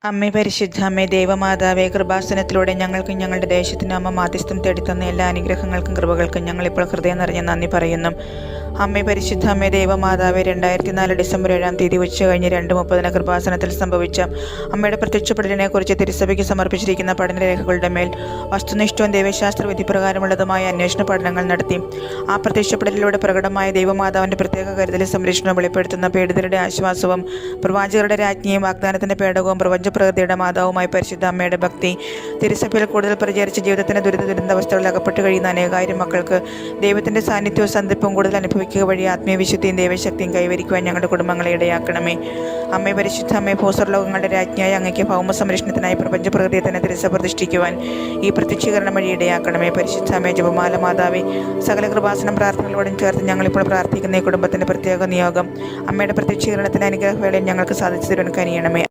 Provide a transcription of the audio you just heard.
അമ്മേ പരിശുദ്ധ അമ്മേ ദേവമാതാവേ, കൃപാസനത്തിലൂടെ ഞങ്ങൾക്കും ഞങ്ങളുടെ ദേശത്തിനും അമ്മ മാധ്യസ്ഥം തേടിത്തന്ന എല്ലാ അനുഗ്രഹങ്ങൾക്കും കൃപകൾക്കും ഞങ്ങളിപ്പോൾ ഹൃദയം നിറഞ്ഞ നന്ദി പറയുന്നു. അമ്മേ പരിശുദ്ധ അമ്മേ ദേവമാതാവേ, 2004 ഡിസംബർ 7 തീയതി ഉച്ച കഴിഞ്ഞ് 2:30 കൃപാസനത്തിൽ സംഭവിച്ച അമ്മയുടെ പ്രത്യക്ഷപ്പെടലിനെ കുറിച്ച് തിരുസഭയ്ക്ക് സമർപ്പിച്ചിരിക്കുന്ന പഠനരേഖകളുടെ മേൽ വസ്തുനിഷ്ഠവും ദൈവശാസ്ത്ര വിധിപ്രകാരമുള്ളതുമായ അന്വേഷണ പഠനങ്ങൾ നടത്തി. ആ പ്രത്യക്ഷപ്പെടലിലൂടെ പ്രകടമായ ദൈവമാതാവിൻ്റെ പ്രത്യേക കരുതലും സംരക്ഷണവും വെളിപ്പെടുത്തുന്ന പീഡിതരുടെ ആശ്വാസവും പ്രവാചകരുടെ രാജ്ഞിയും വാഗ്ദാനത്തിൻ്റെ പേടകവും പ്രപഞ്ചപ്രകൃതിയുടെ മാതാവുമായി പരിശുദ്ധ അമ്മയുടെ ഭക്തി തിരുസഭയിൽ കൂടുതൽ പ്രചരിച്ച ജീവിതത്തിൻ്റെ ദുരിതാവസ്ഥകളിൽ അകപ്പെട്ട് കഴിയുന്ന അനേകായിരം മക്കൾക്ക് ദൈവത്തിൻ്റെ സാന്നിധ്യവും സന്ധിപ്പും കൂടുതൽ അനുഭവിക്കുക വഴി ആത്മീയവിശുദ്ധിയും ദൈവശക്തിയും കൈവരിക്കുവാൻ ഞങ്ങളുടെ കുടുംബങ്ങളെ ഇടയാക്കണമേ. അമ്മേ പരിശുദ്ധ അമ്മേ, ഭൂസ്വർലോകങ്ങളുടെ രാജ്ഞിയായ അങ്ങയ്ക്ക് ഭൗമ സംരക്ഷണത്തിനായി പ്രപഞ്ചപ്രകൃതിയെ തന്നെ തിരുസഭ പ്രതിഷ്ഠിക്കുവാൻ ഈ പ്രത്യക്ഷീകരണം വഴി ഇടയാക്കണമേ. പരിശുദ്ധ അമ്മേ, ജപമാല മാതാവേ, സകല കൃപാസനം പ്രാർത്ഥനകളോടും ചേർത്ത് ഞങ്ങളിപ്പോൾ പ്രാർത്ഥിക്കുന്ന ഈ കുടുംബത്തിൻ്റെ പ്രത്യേക നിയോഗം അമ്മയുടെ പ്രത്യക്ഷീകരണത്തിൻ്റെ അനുഗ്രഹവേളയിൽ ഞങ്ങൾക്ക് സാധിച്ചു തരുവാൻ കനിയണമേ.